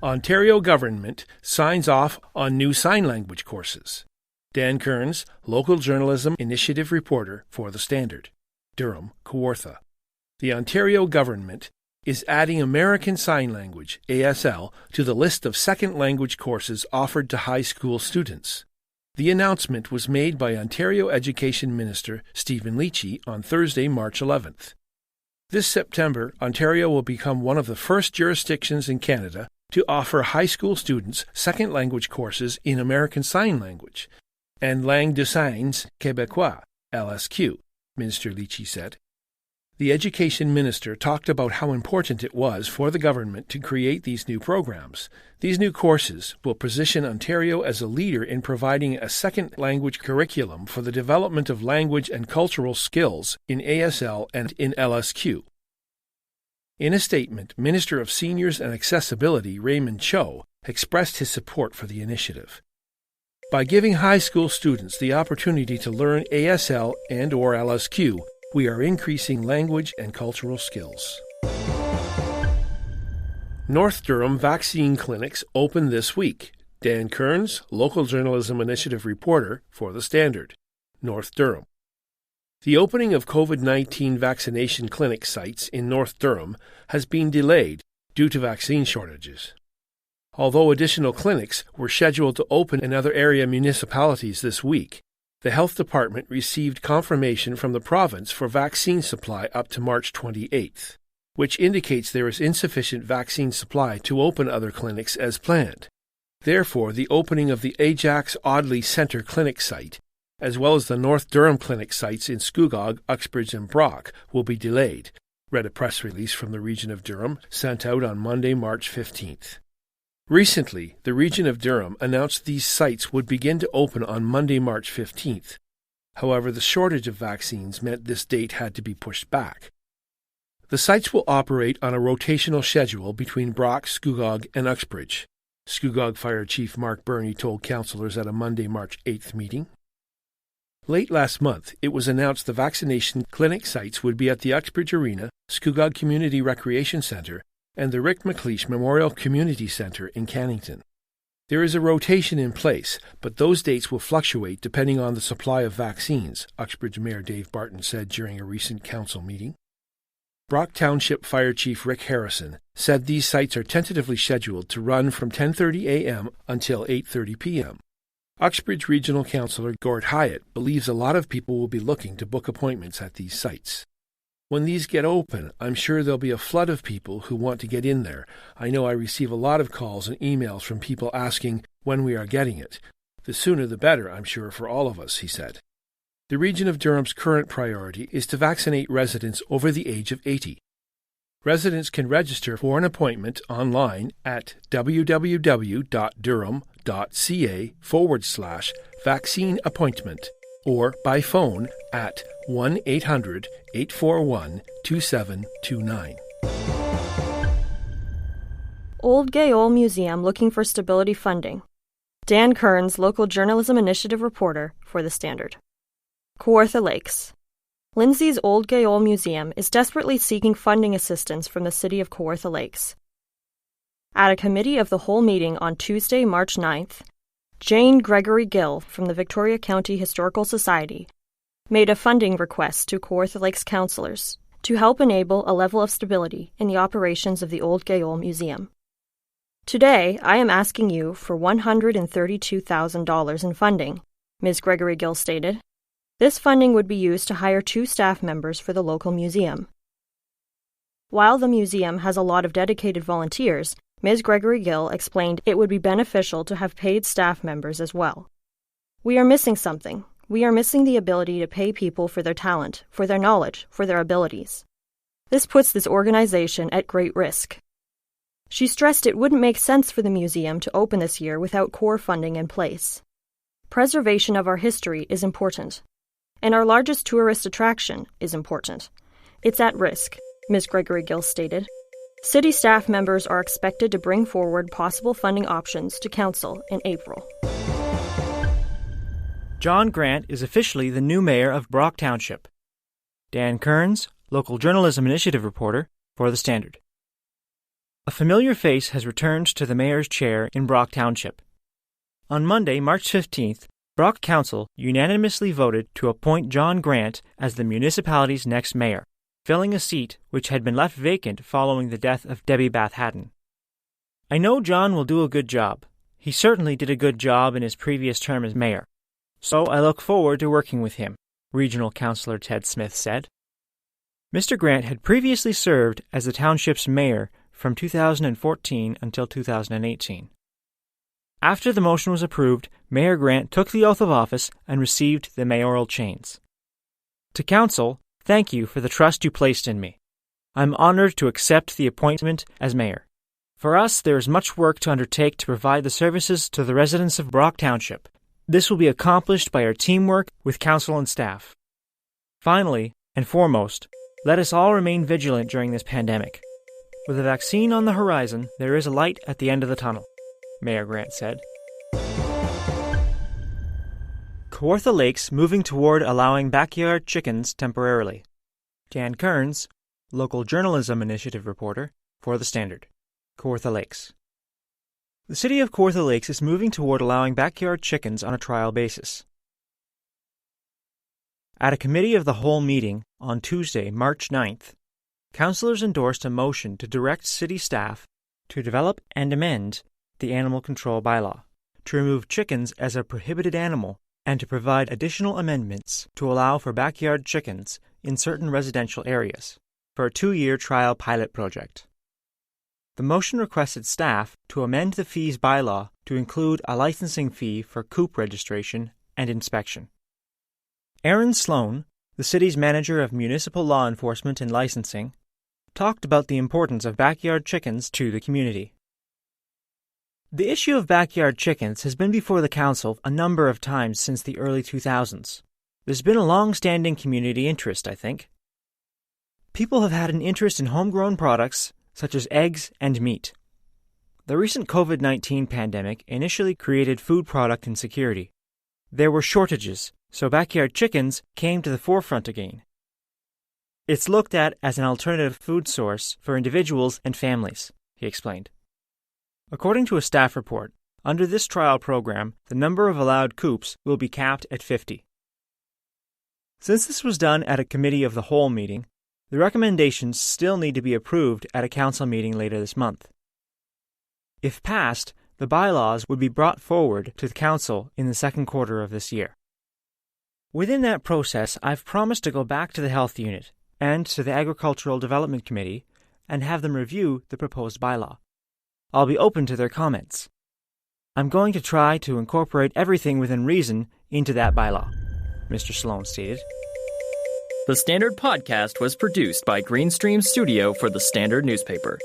Ontario government signs off on new sign language courses. Dan Kearns, local journalism initiative reporter for The Standard. Durham, Kawartha. The Ontario government is adding American Sign Language, ASL, to the list of second language courses offered to high school students. The announcement was made by Ontario Education Minister Stephen Lecce on Thursday, March 11th. This September, Ontario will become one of the first jurisdictions in Canada to offer high school students second language courses in American Sign Language and Langue de Signes Québécois, LSQ, Minister Lecce said. The Education Minister talked about how important it was for the government to create these new programs. These new courses will position Ontario as a leader in providing a second language curriculum for the development of language and cultural skills in ASL and in LSQ. In a statement, Minister of Seniors and Accessibility Raymond Cho expressed his support for the initiative. By giving high school students the opportunity to learn ASL and/or LSQ, we are increasing language and cultural skills. North Durham vaccine clinics open this week. Dan Kearns, local journalism initiative reporter for The Standard. North Durham. The opening of COVID-19 vaccination clinic sites in North Durham has been delayed due to vaccine shortages. Although additional clinics were scheduled to open in other area municipalities this week, the Health Department received confirmation from the province for vaccine supply up to March 28th, which indicates there is insufficient vaccine supply to open other clinics as planned. Therefore, the opening of the Ajax Audley Centre Clinic site, as well as the North Durham Clinic sites in Scugog, Uxbridge and Brock, will be delayed, read a press release from the region of Durham sent out on Monday, March 15th. Recently, the region of Durham announced these sites would begin to open on Monday, March 15th. However, the shortage of vaccines meant this date had to be pushed back. The sites will operate on a rotational schedule between Brock, Scugog, and Uxbridge. Scugog Fire Chief Mark Burney told councillors at a Monday, March 8th meeting. Late last month, it was announced the vaccination clinic sites would be at the Uxbridge Arena, Scugog Community Recreation Centre, and the Rick McLeish Memorial Community Centre in Cannington. There is a rotation in place, but those dates will fluctuate depending on the supply of vaccines, Uxbridge Mayor Dave Barton said during a recent council meeting. Brock Township Fire Chief Rick Harrison said these sites are tentatively scheduled to run from 10:30 a.m. until 8:30 p.m. Uxbridge Regional Councillor Gord Hyatt believes a lot of people will be looking to book appointments at these sites. When these get open, I'm sure there'll be a flood of people who want to get in there. I know I receive a lot of calls and emails from people asking when we are getting it. The sooner the better, I'm sure, for all of us, he said. The region of Durham's current priority is to vaccinate residents over the age of 80. Residents can register for an appointment online at www.durham.ca/vaccine appointment or by phone at 1-800-841-2729. Olde Gaol Museum looking for stability funding. Dan Kearns, local journalism initiative reporter for The Standard. Kawartha Lakes. Lindsay's Olde Gaol Museum is desperately seeking funding assistance from the city of Kawartha Lakes. At a committee of the whole meeting on Tuesday, March 9th, Jane Gregory Gill from the Victoria County Historical Society made a funding request to Kawartha Lakes councillors to help enable a level of stability in the operations of the Olde Gaol Museum. Today, I am asking you for $132,000 in funding, Ms. Gregory Gill stated. This funding would be used to hire 2 staff members for the local museum. While the museum has a lot of dedicated volunteers, Ms. Gregory Gill explained it would be beneficial to have paid staff members as well. We are missing something. We are missing the ability to pay people for their talent, for their knowledge, for their abilities. This puts this organization at great risk. She stressed it wouldn't make sense for the museum to open this year without core funding in place. Preservation of our history is important, and our largest tourist attraction is important. It's at risk, Ms. Gregory Gill stated. City staff members are expected to bring forward possible funding options to Council in April. John Grant is officially the new mayor of Brock Township. Dan Kearns, local journalism initiative reporter for The Standard. A familiar face has returned to the mayor's chair in Brock Township. On Monday, March 15th, Brock Council unanimously voted to appoint John Grant as the municipality's next mayor, filling a seat which had been left vacant following the death of Debbie Bath Hatton. I know John will do a good job. He certainly did a good job in his previous term as mayor. So I look forward to working with him, Regional Councillor Ted Smith said. Mr. Grant had previously served as the township's mayor from 2014 until 2018. After the motion was approved, Mayor Grant took the oath of office and received the mayoral chains. To Council, thank you for the trust you placed in me. I'm honored to accept the appointment as mayor. For us, there is much work to undertake to provide the services to the residents of Brock Township. This will be accomplished by our teamwork with Council and staff. Finally, and foremost, let us all remain vigilant during this pandemic. With a vaccine on the horizon, there is a light at the end of the tunnel, Mayor Grant said. Kawartha Lakes moving toward allowing backyard chickens temporarily. Dan Kearns, Local Journalism Initiative reporter for The Standard. Kawartha Lakes. The city of Kawartha Lakes is moving toward allowing backyard chickens on a trial basis. At a Committee of the Whole meeting on Tuesday, March 9th, councillors endorsed a motion to direct city staff to develop and amend the Animal Control Bylaw, to remove chickens as a prohibited animal, and to provide additional amendments to allow for backyard chickens in certain residential areas, for a 2-year trial pilot project. The motion requested staff to amend the fees bylaw to include a licensing fee for coop registration and inspection. Aaron Sloan, the city's manager of municipal law enforcement and licensing, talked about the importance of backyard chickens to the community. The issue of backyard chickens has been before the council a number of times since the early 2000s. There's been a long-standing community interest, I think. People have had an interest in homegrown products such as eggs and meat. The recent COVID-19 pandemic initially created food product insecurity. There were shortages, so backyard chickens came to the forefront again. It's looked at as an alternative food source for individuals and families, he explained. According to a staff report, under this trial program, the number of allowed coops will be capped at 50. Since this was done at a Committee of the Whole meeting, the recommendations still need to be approved at a council meeting later this month. If passed, the bylaws would be brought forward to the council in the second quarter of this year. Within that process, I've promised to go back to the Health Unit and to the Agricultural Development Committee and have them review the proposed bylaw. I'll be open to their comments. I'm going to try to incorporate everything within reason into that bylaw, Mr. Sloan stated. The Standard Podcast was produced by Greenstream Studio for the Standard newspaper.